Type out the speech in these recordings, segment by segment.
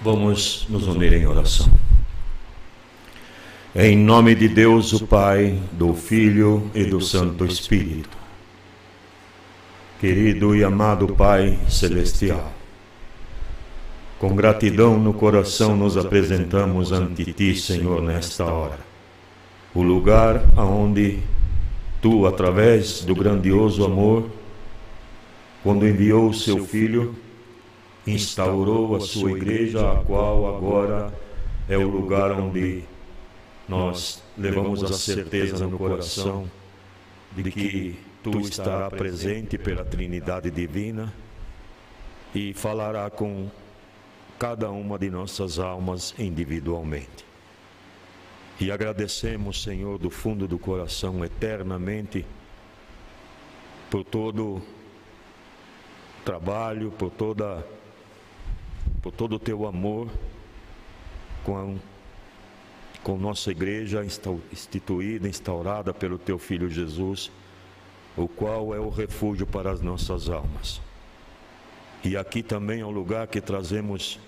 Vamos nos unir em oração. Em nome de Deus, o Pai, do Filho e do Santo Espírito. Querido e amado Pai Celestial, com gratidão no coração nos apresentamos ante Ti, Senhor, nesta hora. O lugar aonde Tu, através do grandioso amor, quando enviou o Seu Filho, instaurou a Sua igreja, a qual agora é o lugar onde nós levamos a certeza no coração de que Tu estará presente pela Trindade Divina e falará com cada uma de nossas almas individualmente. E agradecemos, Senhor, do fundo do coração, eternamente, por todo trabalho, por todo o Teu amor com nossa igreja instituída, instaurada pelo Teu Filho Jesus, o qual é o refúgio para as nossas almas. E aqui também é o lugar que trazemos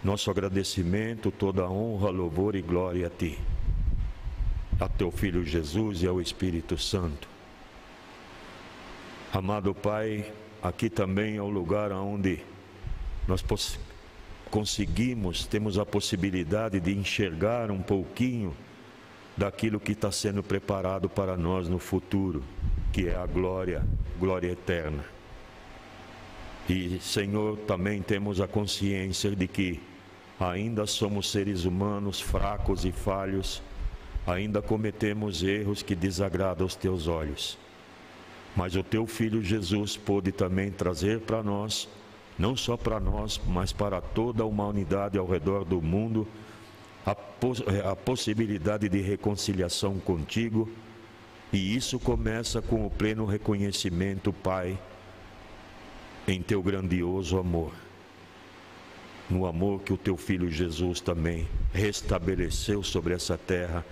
nosso agradecimento, toda a honra, louvor e glória a Ti, a Teu Filho Jesus e ao Espírito Santo. Amado Pai, aqui também é o lugar onde nós temos a possibilidade de enxergar um pouquinho daquilo que está sendo preparado para nós no futuro, que é a glória eterna. E, Senhor, também temos a consciência de que ainda somos seres humanos fracos e falhos, ainda cometemos erros que desagradam aos Teus olhos. Mas o Teu Filho Jesus pôde também trazer para nós, não só para nós, mas para toda a humanidade ao redor do mundo, a possibilidade de reconciliação contigo, e isso começa com o pleno reconhecimento, Pai, em Teu grandioso amor, no amor que o Teu Filho Jesus também restabeleceu sobre essa terra,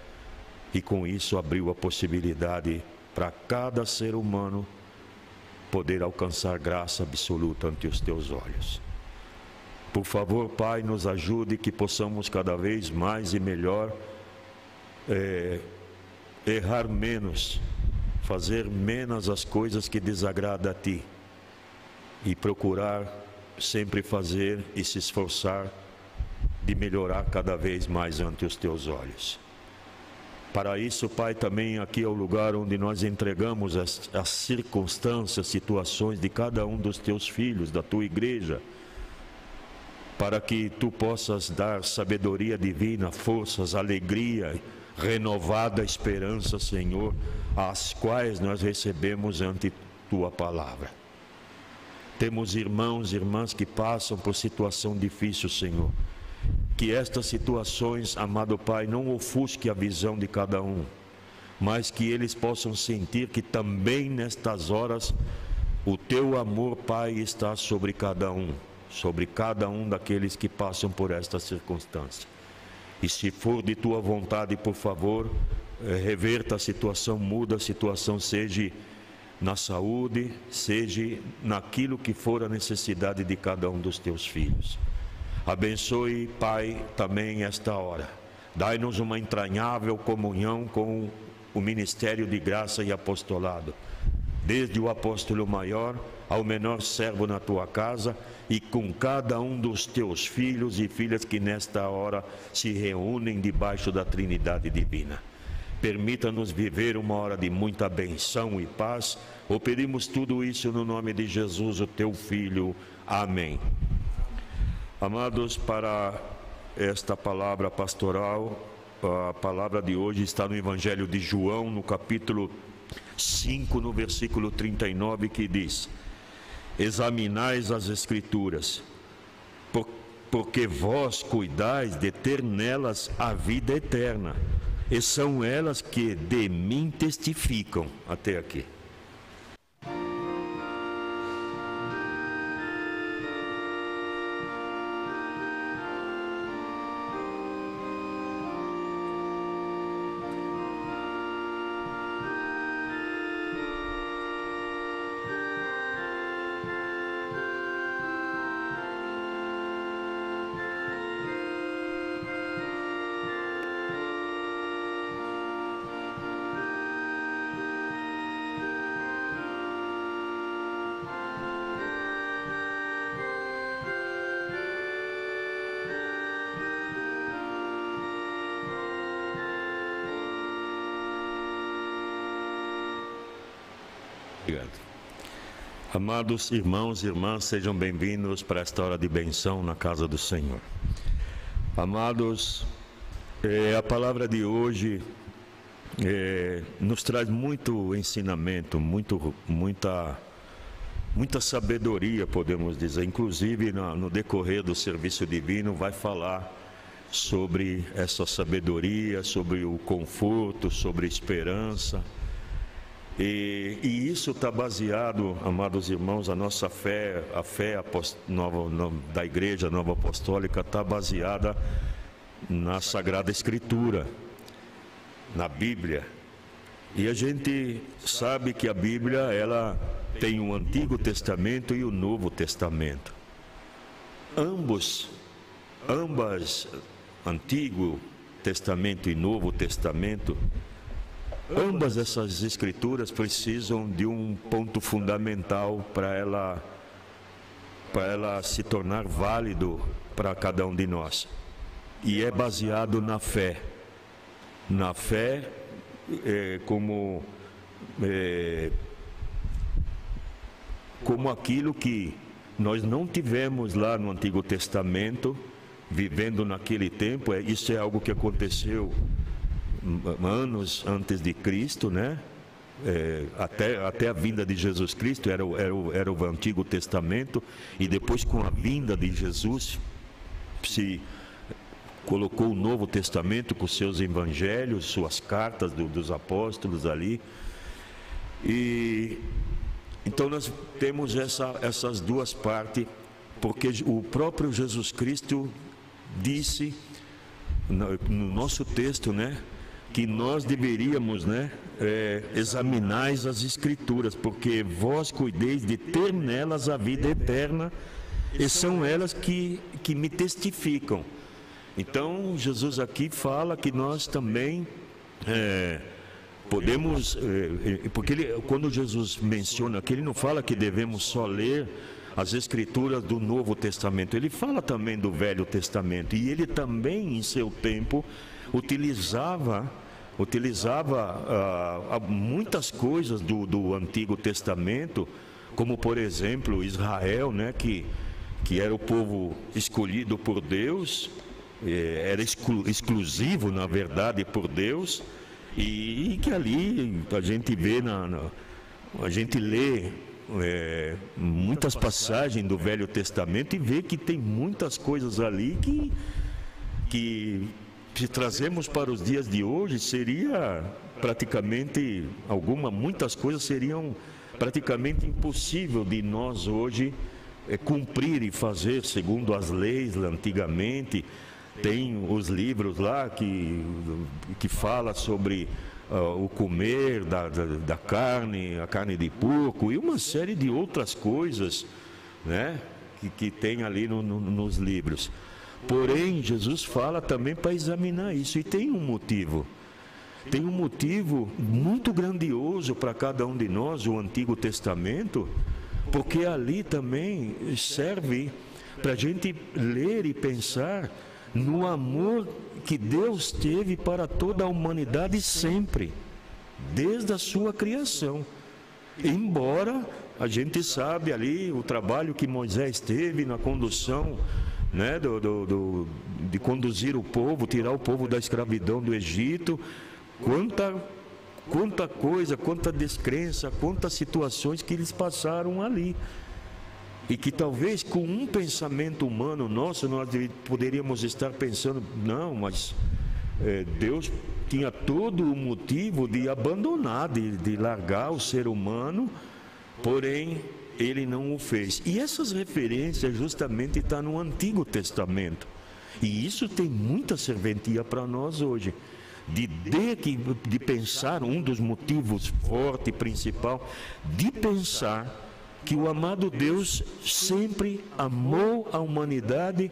e com isso abriu a possibilidade para cada ser humano poder alcançar graça absoluta ante os Teus olhos. Por favor, Pai, nos ajude que possamos cada vez mais e melhor errar menos, fazer menos as coisas que desagradam a Ti e procurar sempre fazer e se esforçar de melhorar cada vez mais ante os Teus olhos. Para isso, Pai, também aqui é o lugar onde nós entregamos as circunstâncias, situações de cada um dos Teus filhos, da Tua igreja, para que Tu possas dar sabedoria divina, forças, alegria, renovada esperança, Senhor, as quais nós recebemos ante Tua palavra. Temos irmãos e irmãs que passam por situação difícil, Senhor. Que estas situações, amado Pai, não ofusquem a visão de cada um, mas que eles possam sentir que também nestas horas o Teu amor, Pai, está sobre cada um daqueles que passam por esta circunstância. E se for de Tua vontade, por favor, reverta a situação, muda a situação, seja na saúde, seja naquilo que for a necessidade de cada um dos Teus filhos. Abençoe, Pai, também esta hora. Dai-nos uma entranhável comunhão com o ministério de graça e apostolado, desde o apóstolo maior ao menor servo na Tua casa, e com cada um dos Teus filhos e filhas que nesta hora se reúnem debaixo da Trindade Divina. Permita-nos viver uma hora de muita benção e paz. O pedimos tudo isso no nome de Jesus, o Teu Filho. Amém. Amados, para esta palavra pastoral, a palavra de hoje está no Evangelho de João, no capítulo 5, no versículo 39, que diz: examinais as Escrituras, porque vós cuidais de ter nelas a vida eterna, e são elas que de mim testificam. Até aqui. Obrigado. Amados irmãos e irmãs, sejam bem-vindos para esta hora de benção na casa do Senhor. Amados, a palavra de hoje nos traz muito ensinamento, muita sabedoria, podemos dizer. Inclusive, no decorrer do serviço divino, vai falar sobre essa sabedoria, sobre o conforto, sobre a esperança. E isso está baseado, amados irmãos, a nossa fé, a fé da Igreja Nova Apostólica está baseada na Sagrada Escritura, na Bíblia. E a gente sabe que a Bíblia, ela tem o Antigo Testamento e o Novo Testamento. Ambas, Antigo Testamento e Novo Testamento, ambas essas escrituras precisam de um ponto fundamental para ela se tornar válido para cada um de nós. E é baseado na fé. Na fé como aquilo que nós não tivemos lá no Antigo Testamento, vivendo naquele tempo. Isso é algo que aconteceu anos antes de Cristo, né? Até a vinda de Jesus Cristo era o Antigo Testamento, e depois, com a vinda de Jesus, se colocou o Novo Testamento com seus evangelhos, suas cartas dos apóstolos ali. E então nós temos essas duas partes, porque o próprio Jesus Cristo disse no nosso texto, né, que nós deveríamos, né, examinais as Escrituras, porque vós cuideis de ter nelas a vida eterna, e são elas que me testificam. Então, Jesus aqui fala que nós também podemos, porque quando Jesus menciona aqui, ele não fala que devemos só ler as Escrituras do Novo Testamento, ele fala também do Velho Testamento, e ele também, em seu tempo, utilizava muitas coisas do Antigo Testamento, como, por exemplo, Israel, né, que era o povo escolhido por Deus, era exclusivo, na verdade, por Deus, e que ali a gente vê, a gente lê muitas passagens do Velho Testamento e vê que tem muitas coisas ali que se trazemos para os dias de hoje, seria praticamente, muitas coisas seriam praticamente impossível de nós hoje cumprir e fazer segundo as leis antigamente. Tem os livros lá que fala sobre o comer da carne, a carne de porco e uma série de outras coisas, né, que tem ali nos livros. Porém, Jesus fala também para examinar isso, e tem um motivo. Tem um motivo muito grandioso para cada um de nós, o Antigo Testamento, porque ali também serve para a gente ler e pensar no amor que Deus teve para toda a humanidade sempre, desde a sua criação. Embora a gente sabe ali o trabalho que Moisés teve na condução, né, de conduzir o povo, tirar o povo da escravidão do Egito, quanta coisa, quanta descrença, quantas situações que eles passaram ali. E que talvez com um pensamento humano nosso, nós poderíamos estar pensando, não, mas Deus tinha todo o motivo de abandonar, de largar o ser humano, porém ele não o fez. E essas referências justamente estão no Antigo Testamento. E isso tem muita serventia para nós hoje. De pensar, um dos motivos forte e principal, de pensar que o amado Deus sempre amou a humanidade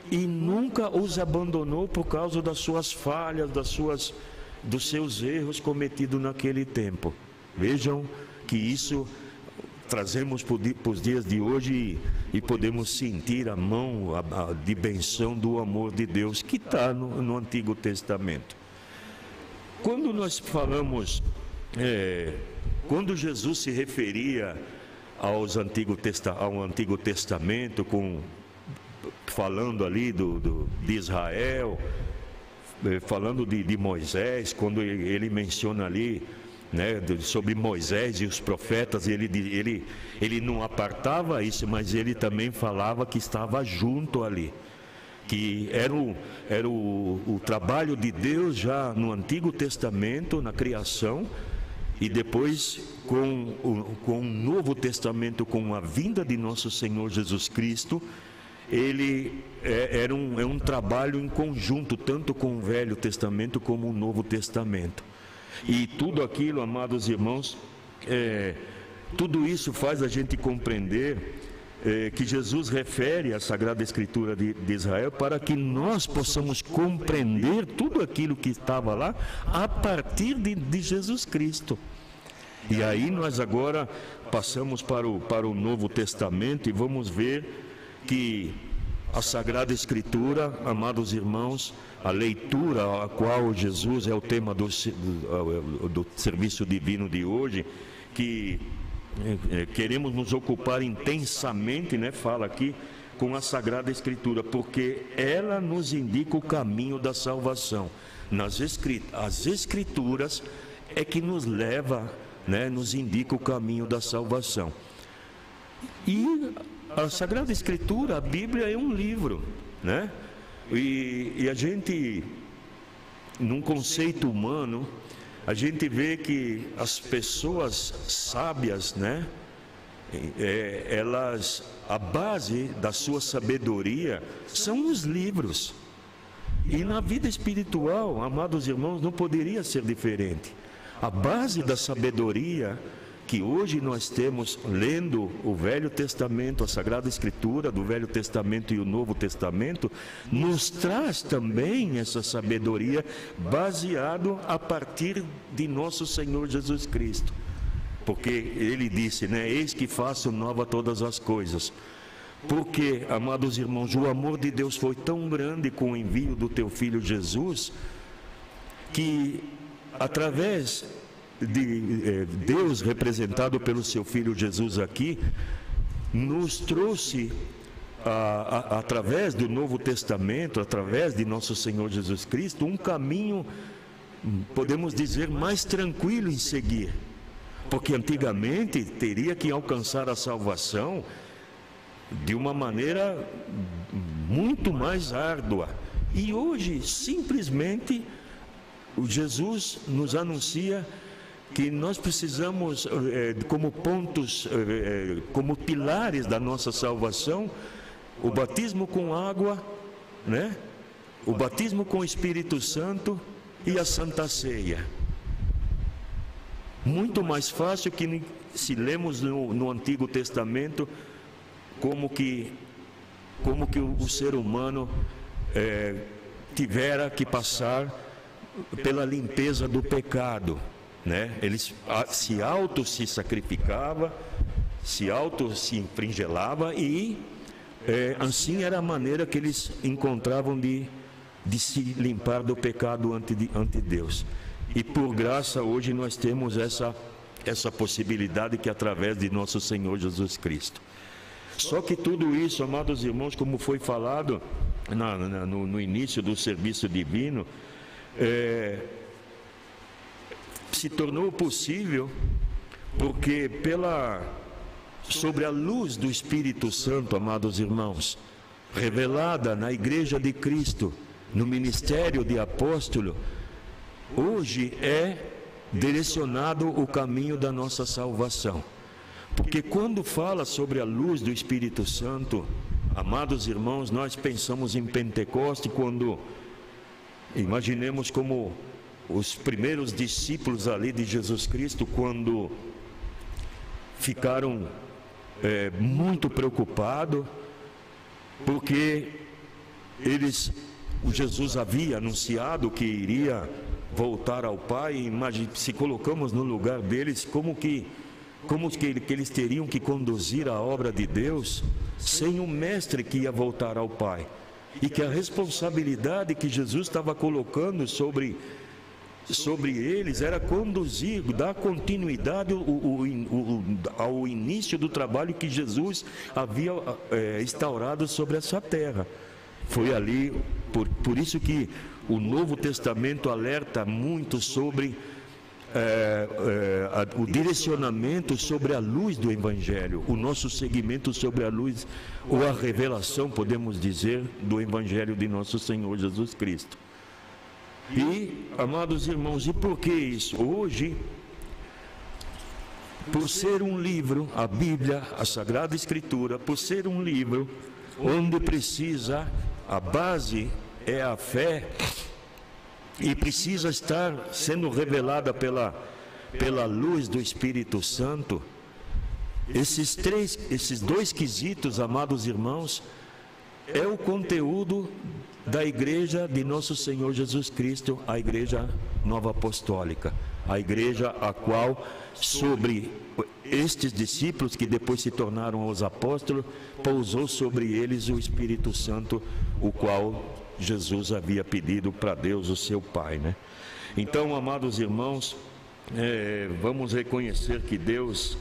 e nunca os abandonou por causa das suas falhas, dos seus erros cometidos naquele tempo. Vejam que isso trazemos para os dias de hoje e podemos sentir a mão de benção do amor de Deus que está no Antigo Testamento. Quando nós falamos quando Jesus se referia ao Antigo Testamento, falando ali de Israel, falando de Moisés, quando ele menciona ali, né, sobre Moisés e os profetas, ele não apartava isso, mas ele também falava que estava junto ali, que era o trabalho de Deus já no Antigo Testamento, na criação, e depois com o Novo Testamento, com a vinda de nosso Senhor Jesus Cristo, ele é um trabalho em conjunto, tanto com o Velho Testamento como o Novo Testamento. E tudo aquilo, amados irmãos, tudo isso faz a gente compreender que Jesus refere a Sagrada Escritura de Israel para que nós possamos compreender tudo aquilo que estava lá a partir de Jesus Cristo. E aí nós agora passamos para o Novo Testamento e vamos ver que a Sagrada Escritura, amados irmãos, a leitura a qual Jesus é o tema do serviço divino de hoje, que queremos nos ocupar intensamente, né, fala aqui, com a Sagrada Escritura, porque ela nos indica o caminho da salvação. As Escrituras é que nos leva, né, nos indica o caminho da salvação. E a Sagrada Escritura, a Bíblia, é um livro, né? E a gente, num conceito humano, a gente vê que as pessoas sábias, né? A base da sua sabedoria são os livros. E na vida espiritual, amados irmãos, não poderia ser diferente. A base da sabedoria que hoje nós temos lendo o Velho Testamento, a Sagrada Escritura do Velho Testamento e o Novo Testamento, nos traz também essa sabedoria baseado a partir de nosso Senhor Jesus Cristo. Porque ele disse, né, eis que faço nova todas as coisas. Porque, amados irmãos, o amor de Deus foi tão grande com o envio do teu Filho Jesus, que através de Deus representado pelo seu Filho Jesus aqui, nos trouxe através do Novo Testamento, através de nosso Senhor Jesus Cristo, um caminho, podemos dizer, mais tranquilo em seguir, porque antigamente teria que alcançar a salvação de uma maneira muito mais árdua, e hoje simplesmente o Jesus nos anuncia que nós precisamos, como pontos, como pilares da nossa salvação, o batismo com água, né? O batismo com o Espírito Santo e a Santa Ceia. Muito mais fácil que se lemos no Antigo Testamento como que o ser humano tivera que passar pela limpeza do pecado, né? Eles se sacrificava, se infringelava e assim era a maneira que eles encontravam de se limpar do pecado ante Deus. E por graça hoje nós temos essa possibilidade que é através de nosso Senhor Jesus Cristo. Só que tudo isso, amados irmãos, como foi falado no início do serviço divino, se tornou possível porque sobre a luz do Espírito Santo, amados irmãos, revelada na Igreja de Cristo, no ministério de apóstolo, hoje é direcionado o caminho da nossa salvação. Porque quando fala sobre a luz do Espírito Santo, amados irmãos, nós pensamos em Pentecoste, quando imaginemos como os primeiros discípulos ali de Jesus Cristo, quando ficaram muito preocupados, porque Jesus havia anunciado que iria voltar ao Pai. Se colocamos no lugar deles, como que eles teriam que conduzir a obra de Deus sem o mestre que ia voltar ao Pai, e que a responsabilidade que Jesus estava colocando sobre sobre eles era conduzir, dar continuidade ao início do trabalho que Jesus havia instaurado sobre essa terra. Foi ali, por isso que o Novo Testamento alerta muito sobre o direcionamento sobre a luz do Evangelho, o nosso seguimento sobre a luz, ou a revelação, podemos dizer, do Evangelho de nosso Senhor Jesus Cristo. E, amados irmãos, e por que isso? Hoje, por ser um livro, a Bíblia, a Sagrada Escritura, por ser um livro onde precisa, a base é a fé, e precisa estar sendo revelada pela luz do Espírito Santo, esses dois quesitos, amados irmãos, é o conteúdo da igreja de nosso Senhor Jesus Cristo, a igreja nova apostólica, a igreja a qual, sobre estes discípulos que depois se tornaram os apóstolos, pousou sobre eles o Espírito Santo, o qual Jesus havia pedido para Deus, o seu Pai, né? Então, amados irmãos, vamos reconhecer que Deus,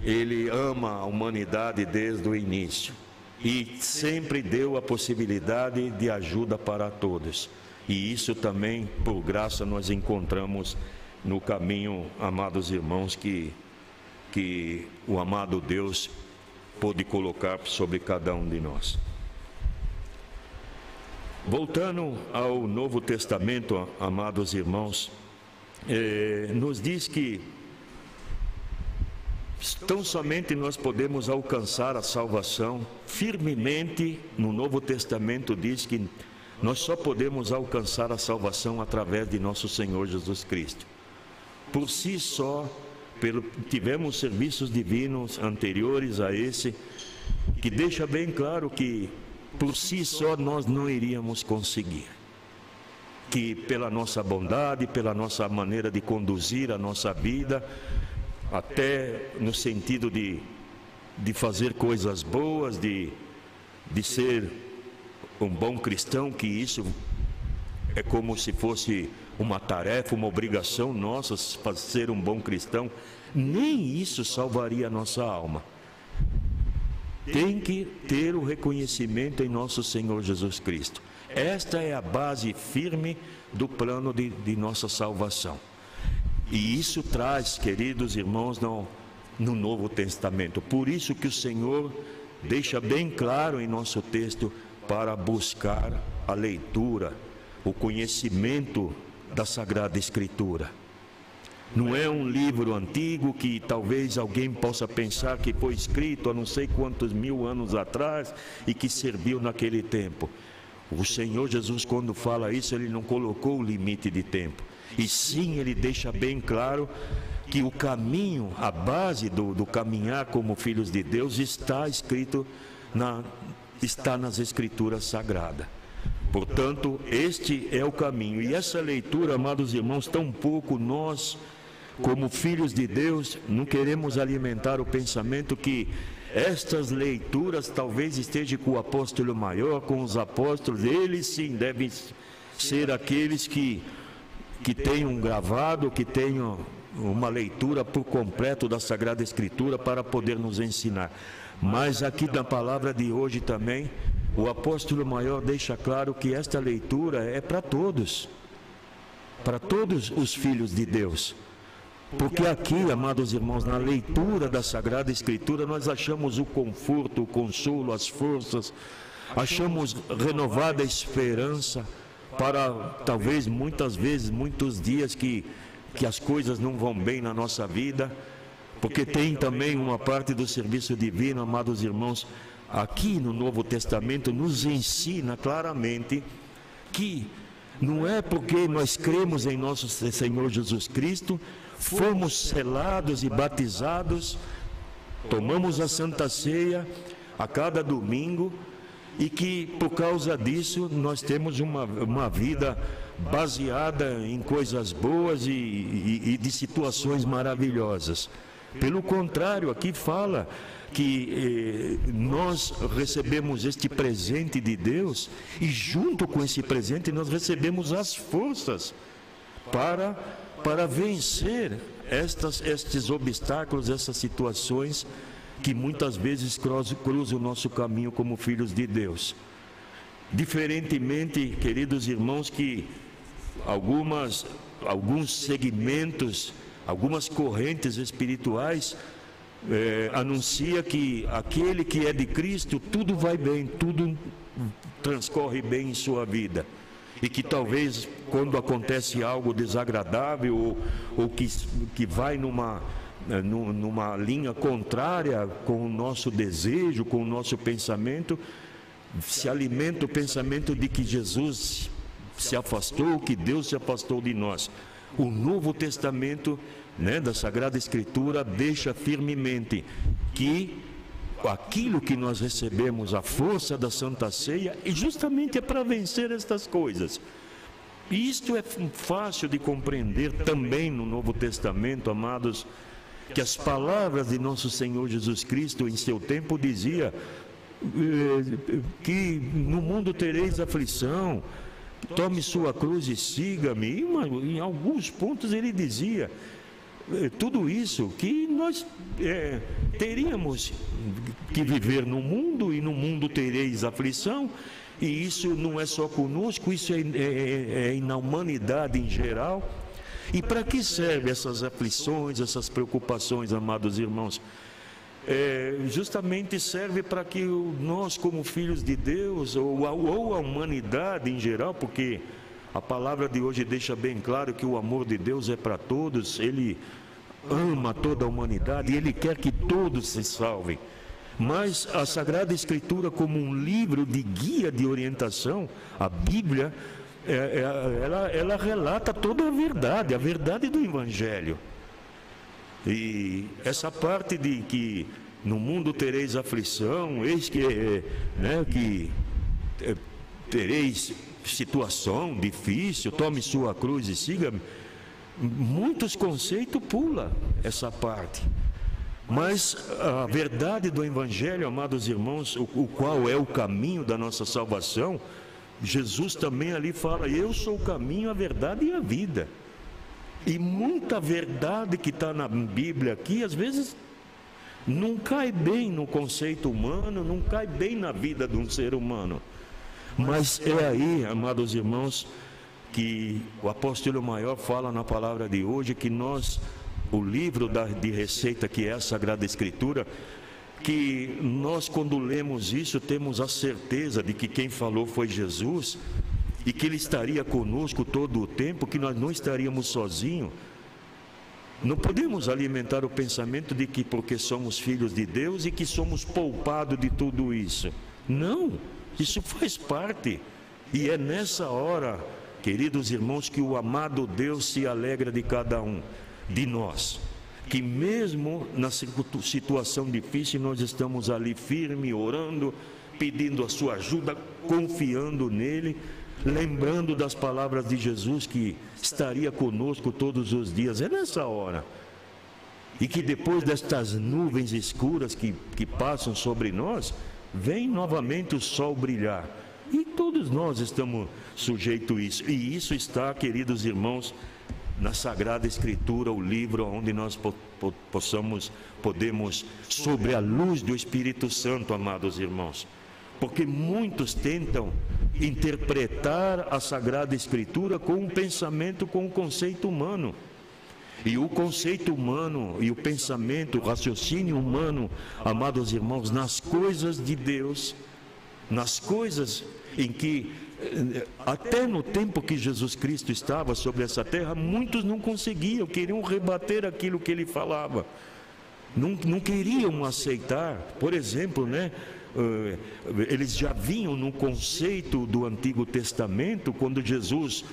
Ele ama a humanidade desde o início e sempre deu a possibilidade de ajuda para todos. E isso também, por graça, nós encontramos no caminho, amados irmãos, que o amado Deus pôde colocar sobre cada um de nós. Voltando ao Novo Testamento, amados irmãos, nos diz que tão somente nós podemos alcançar a salvação firmemente. No Novo Testamento diz que nós só podemos alcançar a salvação através de nosso Senhor Jesus Cristo. Por si só, tivemos serviços divinos anteriores a esse, que deixa bem claro que por si só nós não iríamos conseguir. Que pela nossa bondade, pela nossa maneira de conduzir a nossa vida, até no sentido de fazer coisas boas, de ser um bom cristão, que isso é como se fosse uma tarefa, uma obrigação nossa, ser um bom cristão, nem isso salvaria a nossa alma. Tem que ter o reconhecimento em nosso Senhor Jesus Cristo. Esta é a base firme do plano de nossa salvação. E isso traz, queridos irmãos, no Novo Testamento. Por isso que o Senhor deixa bem claro em nosso texto para buscar a leitura, o conhecimento da Sagrada Escritura. Não é um livro antigo que talvez alguém possa pensar que foi escrito há não sei quantos mil anos atrás e que serviu naquele tempo. O Senhor Jesus, quando fala isso, Ele não colocou o limite de tempo. E sim, Ele deixa bem claro que o caminho, a base do caminhar como filhos de Deus está escrito, está nas Escrituras Sagradas. Portanto, este é o caminho. E essa leitura, amados irmãos, tampouco nós, como filhos de Deus, não queremos alimentar o pensamento que estas leituras talvez estejam com o apóstolo maior, com os apóstolos. Eles sim devem ser aqueles que tenham gravado, que tenham uma leitura por completo da Sagrada Escritura para poder nos ensinar. Mas aqui na palavra de hoje também, o apóstolo maior deixa claro que esta leitura é para todos os filhos de Deus. Porque aqui, amados irmãos, na leitura da Sagrada Escritura, nós achamos o conforto, o consolo, as forças, achamos renovada esperança para talvez muitas vezes, muitos dias que as coisas não vão bem na nossa vida, porque tem também uma parte do serviço divino, amados irmãos, aqui no Novo Testamento nos ensina claramente que não é porque nós cremos em nosso Senhor Jesus Cristo, fomos selados e batizados, tomamos a Santa Ceia a cada domingo e que por causa disso nós temos uma vida baseada em coisas boas e de situações maravilhosas. Pelo contrário, aqui fala que nós recebemos este presente de Deus e junto com esse presente nós recebemos as forças para vencer estes obstáculos, essas situações que muitas vezes cruzam o nosso caminho como filhos de Deus. Diferentemente, queridos irmãos, que alguns segmentos, algumas correntes espirituais anuncia que aquele que é de Cristo, tudo vai bem, tudo transcorre bem em sua vida. E que talvez quando acontece algo desagradável ou que vai numa linha contrária com o nosso desejo, com o nosso pensamento, se alimenta o pensamento de que Jesus se afastou, que Deus se afastou de nós. O Novo Testamento, da Sagrada Escritura, deixa firmemente que aquilo que nós recebemos, a força da Santa Ceia, e justamente é para vencer estas coisas. E isto é fácil de compreender também no Novo Testamento, amados, que as palavras de nosso Senhor Jesus Cristo em seu tempo dizia que no mundo tereis aflição, tome sua cruz e siga-me. Em alguns pontos ele dizia tudo isso, que nós teríamos que viver no mundo, e no mundo tereis aflição, e isso não é só conosco, isso é na humanidade em geral. E para que servem essas aflições, essas preocupações, amados irmãos? Justamente serve para que nós, como filhos de Deus, ou a humanidade em geral, porque a palavra de hoje deixa bem claro que o amor de Deus é para todos, Ele ama toda a humanidade e Ele quer que todos se salvem. Mas a Sagrada Escritura, como um livro de guia, de orientação, a Bíblia, ela relata toda a verdade do Evangelho. E essa parte de que no mundo tereis aflição, eis que tereis situação difícil, tome sua cruz e siga-me. Muitos conceitos pulam essa parte. Mas a verdade do Evangelho, amados irmãos, o qual é o caminho da nossa salvação, Jesus também ali fala: eu sou o caminho, a verdade e a vida. E muita verdade que está na Bíblia aqui, às vezes, não cai bem no conceito humano, não cai bem na vida de um ser humano. Mas é aí, amados irmãos, que o apóstolo maior fala na palavra de hoje, que nós, o livro de receita, que é a Sagrada Escritura, que nós, quando lemos isso, temos a certeza de que quem falou foi Jesus, e que Ele estaria conosco todo o tempo, que nós não estaríamos sozinhos. Não podemos alimentar o pensamento de que porque somos filhos de Deus e que somos poupados de tudo isso. Não, isso faz parte. E é nessa hora, queridos irmãos, que o amado Deus se alegra de cada um de nós. Que mesmo na situação difícil, nós estamos ali firme, orando, pedindo a sua ajuda, confiando nele, lembrando das palavras de Jesus que estaria conosco todos os dias. É nessa hora. E que depois destas nuvens escuras que passam sobre nós, vem novamente o sol brilhar. E todos nós estamos sujeitos a isso. E isso está, queridos irmãos, na Sagrada Escritura, o livro onde nós podemos, sobre a luz do Espírito Santo, amados irmãos. Porque muitos tentam interpretar a Sagrada Escritura com um pensamento, com um conceito humano. E o conceito humano e o pensamento, o raciocínio humano, amados irmãos, nas coisas de Deus, nas coisas em que, até no tempo que Jesus Cristo estava sobre essa terra, muitos não conseguiam, queriam rebater aquilo que ele falava. Não queriam aceitar. Por exemplo, eles já vinham no conceito do Antigo Testamento, quando Jesus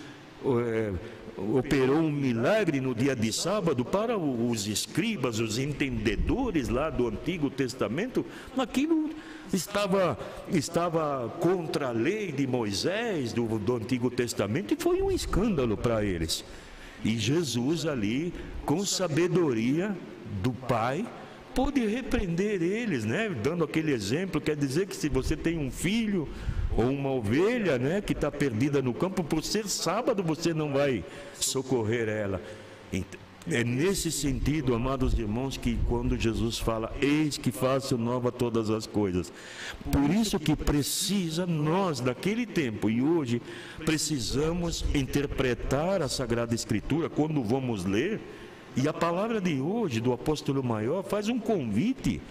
operou um milagre no dia de sábado, para os escribas, os entendedores lá do Antigo Testamento, aquilo estava contra a lei de Moisés, do Antigo Testamento, e foi um escândalo para eles. E Jesus ali, com sabedoria do Pai, pôde repreender eles, dando aquele exemplo. Quer dizer que se você tem um filho, ou uma ovelha, né, que está perdida no campo, por ser sábado você não vai socorrer ela. É nesse sentido, amados irmãos, que quando Jesus fala, eis que faço nova todas as coisas. Por isso que precisa nós, daquele tempo e hoje, precisamos interpretar a Sagrada Escritura quando vamos ler. E a palavra de hoje, do apóstolo maior, faz um convite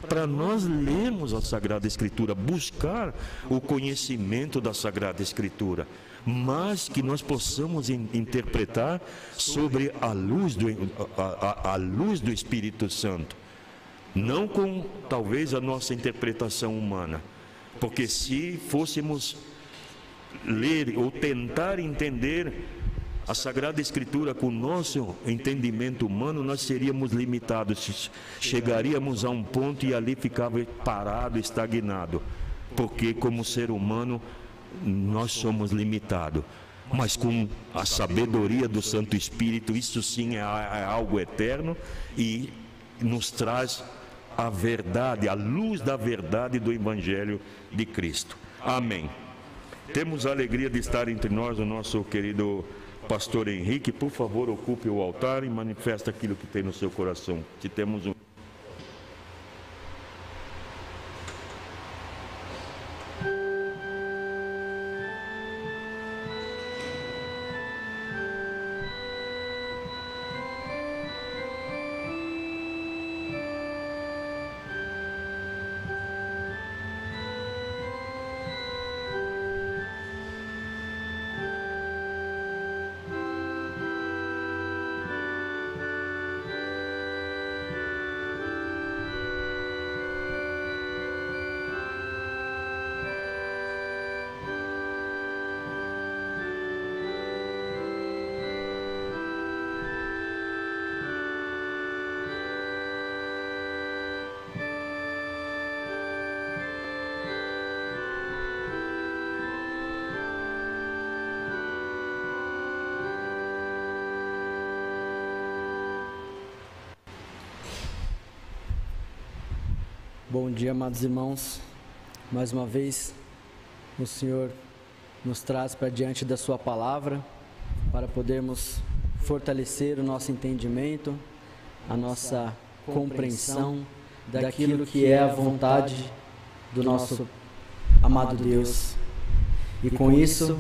para nós lermos a Sagrada Escritura, buscar o conhecimento da Sagrada Escritura, mas que nós possamos interpretar sobre a luz do Espírito Santo, não com talvez a nossa interpretação humana, porque se fôssemos ler ou tentar entender a Sagrada Escritura com o nosso entendimento humano, nós seríamos limitados, chegaríamos a um ponto e ali ficava parado, estagnado, porque como ser humano nós somos limitados, mas com a sabedoria do Santo Espírito, isso sim é algo eterno e nos traz a verdade, a luz da verdade do Evangelho de Cristo. Amém. Temos a alegria de estar entre nós o nosso querido Pastor Henrique. Por favor, ocupe o altar e manifesta aquilo que tem no seu coração. Se temos um... Bom dia, amados irmãos. Mais uma vez, o Senhor nos traz para diante da sua palavra, para podermos fortalecer o nosso entendimento, a nossa compreensão daquilo que é a vontade do nosso amado Deus. E com isso,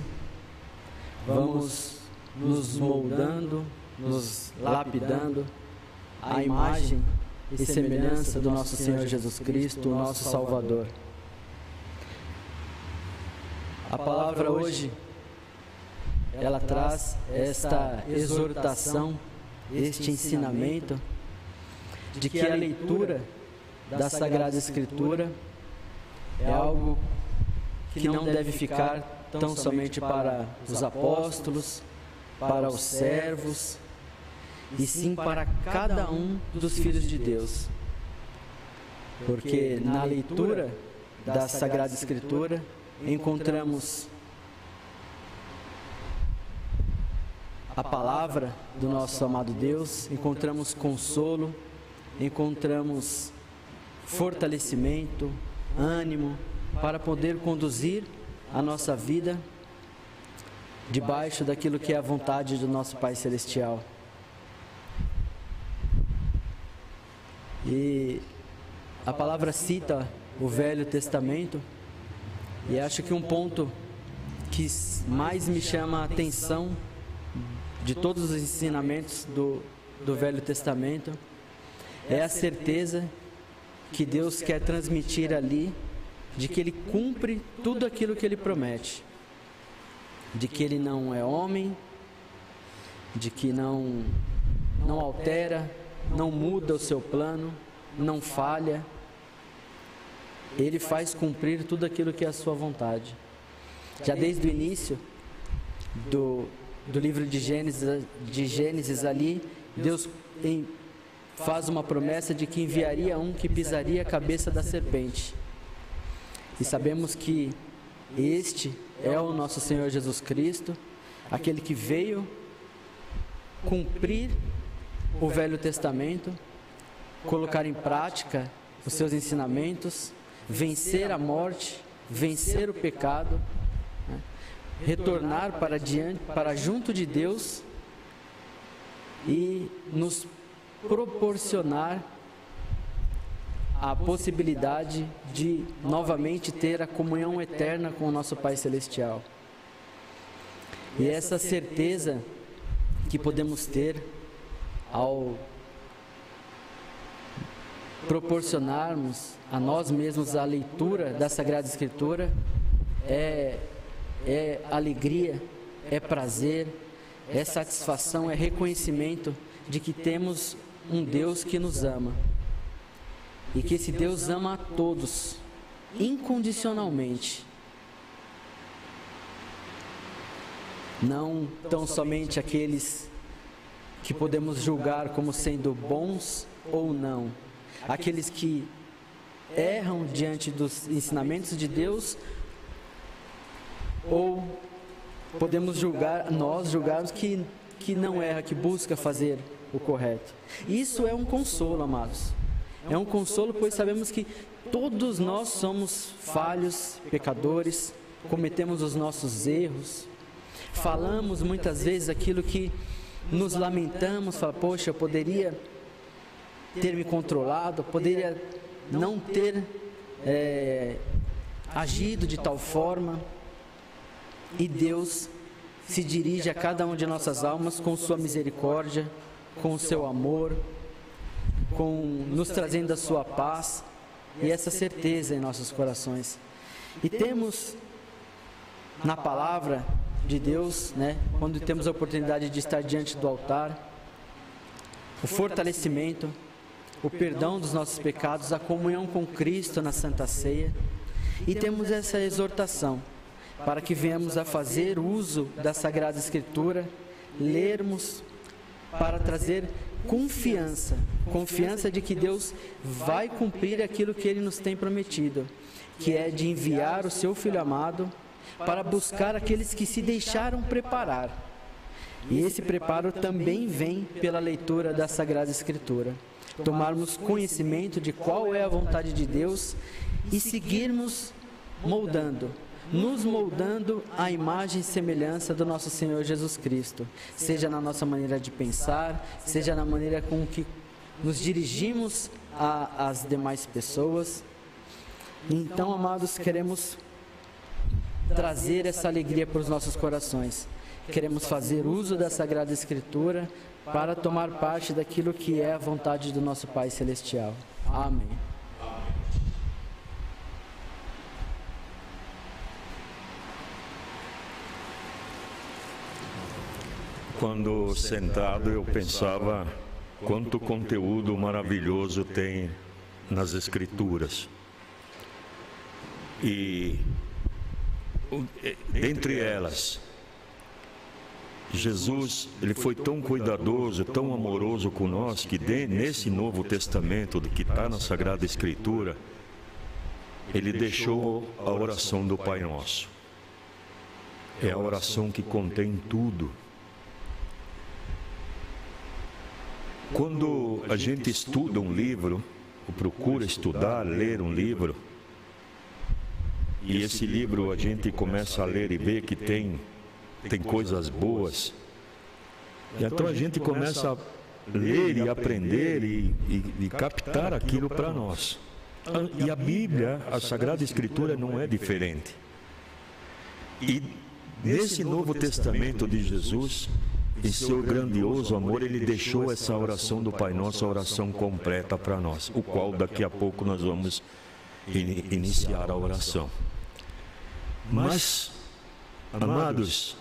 vamos nos moldando, nos lapidando à imagem e semelhança do nosso Senhor Jesus Cristo, o nosso Salvador. A palavra hoje, ela traz esta exortação, este ensinamento, de que a leitura da Sagrada Escritura é algo que não deve ficar tão somente para os apóstolos, para os servos, e sim para cada um dos filhos de Deus. Porque na leitura da Sagrada Escritura encontramos a palavra do nosso amado Deus, encontramos consolo, encontramos fortalecimento, ânimo, para poder conduzir a nossa vida debaixo daquilo que é a vontade do nosso Pai Celestial. E a palavra cita o Velho Testamento, e acho que um ponto que mais me chama a atenção de todos os ensinamentos do Velho Testamento é a certeza que Deus quer transmitir ali, de que Ele cumpre tudo aquilo que Ele promete, de que Ele não é homem, de que não altera, não muda o seu plano, não falha. Ele faz cumprir tudo aquilo que é a sua vontade. Já desde o início do livro de Gênesis ali, Deus faz uma promessa de que enviaria um que pisaria a cabeça da serpente. E sabemos que este é o nosso Senhor Jesus Cristo, aquele que veio cumprir o Velho Testamento, colocar em prática os seus ensinamentos, vencer a morte vencer o pecado, né? Retornar para junto de Deus e nos proporcionar a possibilidade de novamente ter a comunhão eterna com o nosso Pai Celestial. E essa certeza que podemos ter ao proporcionarmos a nós mesmos a leitura da Sagrada Escritura é alegria, é prazer, é satisfação, é reconhecimento de que temos um Deus que nos ama. E que esse Deus ama a todos, incondicionalmente. Não tão somente aqueles que podemos julgar como sendo bons ou não. Aqueles que erram diante dos ensinamentos de Deus, ou podemos julgarmos que não erra, que busca fazer o correto. Isso é um consolo, amados. É um consolo, pois sabemos que todos nós somos falhos, pecadores, cometemos os nossos erros, falamos muitas vezes aquilo que nos lamentamos, fala, poxa, eu poderia ter me controlado, poderia não ter agido de tal forma. E Deus se dirige a cada uma de nossas almas com sua misericórdia, com o seu amor, nos trazendo a sua paz e essa certeza em nossos corações. E temos na palavra de Deus, né, quando temos a oportunidade de estar diante do altar, o fortalecimento, o perdão dos nossos pecados, a comunhão com Cristo na Santa Ceia. E temos essa exortação para que venhamos a fazer uso da Sagrada Escritura, lermos para trazer confiança de que Deus vai cumprir aquilo que Ele nos tem prometido, que é de enviar o Seu Filho amado para buscar aqueles que se deixaram preparar. E esse preparo também vem pela leitura da Sagrada Escritura. Tomarmos conhecimento de qual é a vontade de Deus e seguirmos nos moldando à imagem e semelhança do nosso Senhor Jesus Cristo, seja na nossa maneira de pensar, seja na maneira com que nos dirigimos às demais pessoas. Então, amados, queremos trazer essa alegria para os nossos corações. Queremos fazer uso da Sagrada Escritura para tomar parte daquilo que é a vontade do nosso Pai Celestial. Amém. Quando sentado eu pensava quanto conteúdo maravilhoso tem nas Escrituras. E dentre elas, Jesus, Ele foi tão cuidadoso, tão amoroso com nós, que nesse Novo Testamento, que está na Sagrada Escritura, Ele deixou a oração do Pai Nosso. É a oração que contém tudo. Quando a gente estuda um livro, ou procura estudar, ler um livro, e esse livro a gente começa a ler e ver que tem coisas boas, e então a gente começa a ler e aprender e captar aquilo para nós. E a Bíblia, a Sagrada Escritura não é diferente. E nesse Novo Testamento de Jesus, em seu grandioso amor, Ele deixou essa oração do Pai Nosso, a oração completa para nós, o qual daqui a pouco nós vamos iniciar a oração. Mas, amados,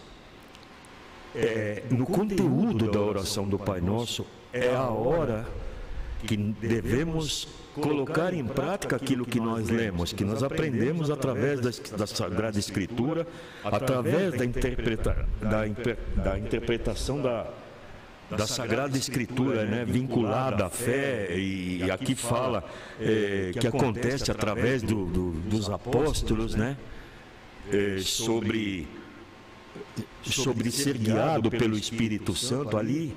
no conteúdo da oração do Pai Nosso, é a hora que devemos colocar em prática aquilo que nós lemos, que nós aprendemos através da Sagrada Escritura, através da interpretação da Sagrada Escritura, né, vinculada à fé, e aqui fala que acontece através dos apóstolos, né, sobre ser guiado pelo Espírito Santo ali.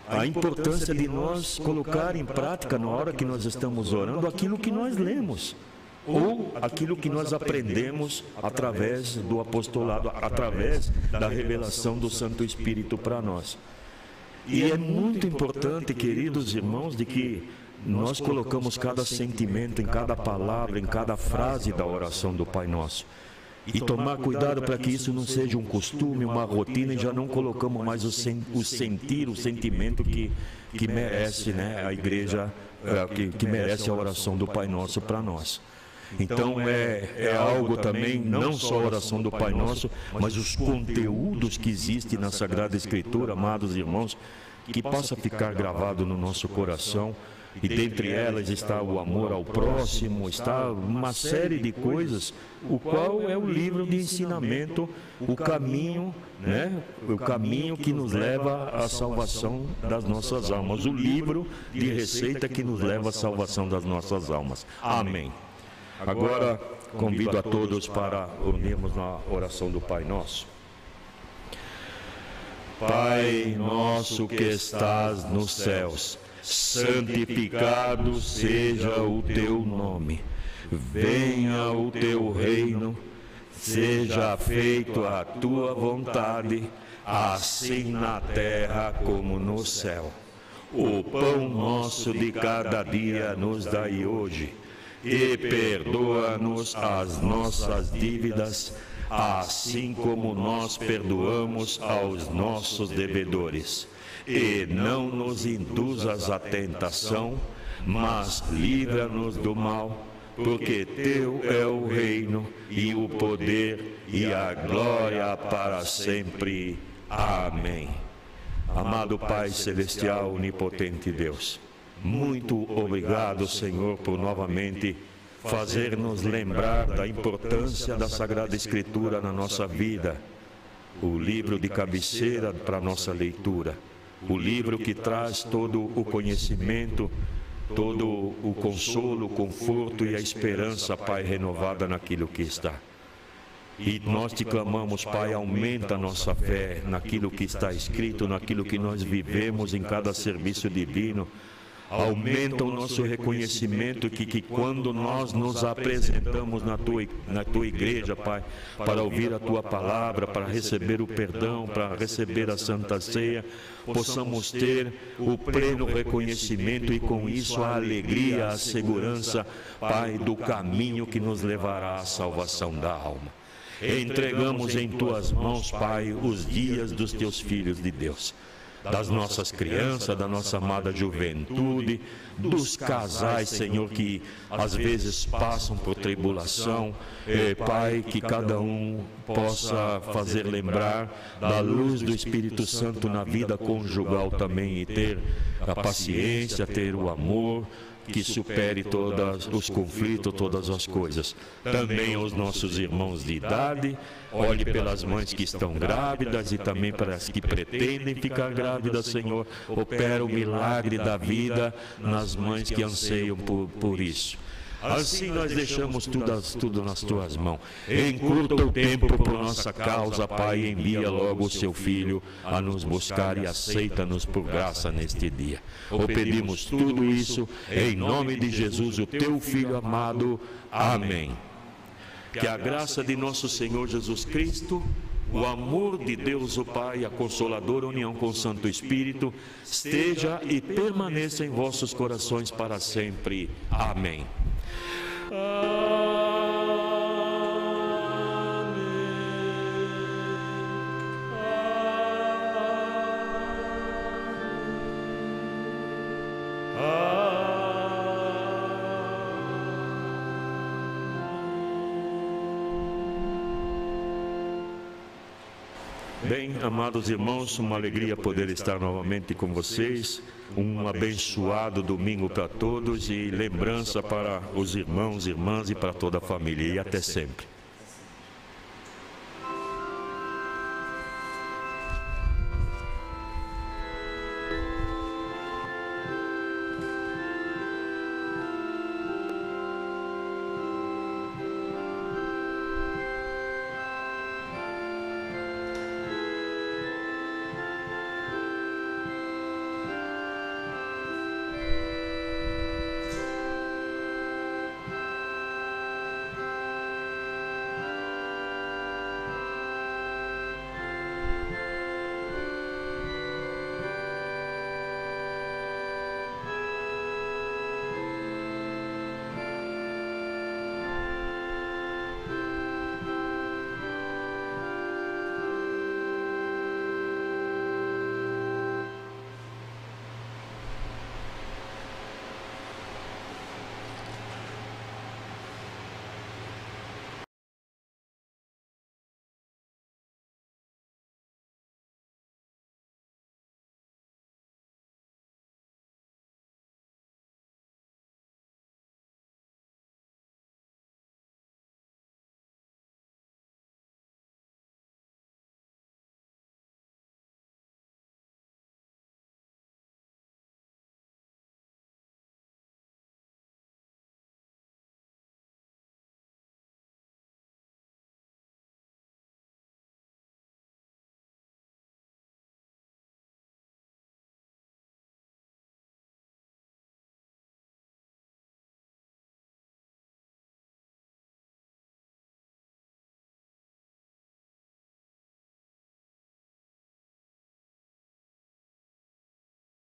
A importância de nós colocar em prática, na hora que nós estamos orando, aquilo que nós lemos. ou aquilo que nós aprendemos através do apostolado, através da revelação do Santo Espírito para nós. E é muito importante, queridos irmãos, de que nós colocamos cada sentimento em cada palavra, em cada frase da oração do Pai Nosso. E tomar cuidado para que isso não seja um costume, uma rotina, e já não colocamos mais o sentir, o sentimento que merece, né, a igreja, que merece a oração do Pai Nosso para nós. Então é algo também, não só a oração do Pai Nosso, mas os conteúdos que existem na Sagrada Escritura, amados irmãos, que possa ficar gravado no nosso coração. E dentre elas está o amor ao próximo, está uma série de coisas, o qual é o livro de ensinamento, o caminho, né? O caminho que nos leva à salvação das nossas almas, o livro de receita que nos leva à salvação das nossas almas. Amém. Agora convido a todos para unirmos na oração do Pai Nosso. Pai nosso que estás nos céus, santificado seja o teu nome. Venha o teu reino, seja feito a tua vontade, assim na terra como no céu. O pão nosso de cada dia nos dai hoje, e perdoa-nos as nossas dívidas, assim como nós perdoamos aos nossos devedores. E não nos induzas à tentação, mas livra-nos do mal, porque teu é o reino, e o poder, e a glória para sempre. Amém. Amado Pai Celestial, Onipotente Deus, muito obrigado, Senhor, por novamente fazer-nos lembrar da importância da Sagrada Escritura na nossa vida, o livro de cabeceira para nossa leitura, o livro que traz todo o conhecimento, todo o consolo, o conforto e a esperança, Pai, renovada naquilo que está. E nós te clamamos, Pai, aumenta a nossa fé naquilo que está escrito, naquilo que nós vivemos em cada serviço divino. Aumenta o nosso reconhecimento que quando nós nos apresentamos na tua igreja, Pai, para ouvir a tua palavra, para receber o perdão, para receber a Santa Ceia, possamos ter o pleno reconhecimento e com isso a alegria, a segurança, Pai, do caminho que nos levará à salvação da alma. Entregamos em tuas mãos, Pai, os dias dos teus filhos de Deus, das nossas crianças, da nossa amada juventude, dos casais, Senhor, que às vezes passam por tribulação. Pai, que cada um possa fazer lembrar da luz do Espírito Santo na vida conjugal também, e ter a paciência, ter o amor que supere todos os conflitos, todas as coisas. Também aos nossos irmãos de idade, olhe pelas mães que estão grávidas e também para as que pretendem ficar grávidas, Senhor. Opera o milagre da vida nas mães que anseiam por isso. Assim nós deixamos tudo nas tuas mãos. Encurta o tempo por nossa causa, Pai, e envia logo o seu Filho a nos buscar e aceita-nos por graça neste dia. O pedimos tudo isso em nome de Jesus, o teu Filho amado. Amém. Que a graça de nosso Senhor Jesus Cristo, o amor de Deus o Pai, a consoladora união com o Santo Espírito, esteja e permaneça em vossos corações para sempre. Amém. Bem, amados irmãos, uma alegria poder estar novamente com vocês. Um abençoado domingo para todos e lembrança para os irmãos e irmãs e para toda a família. E até sempre.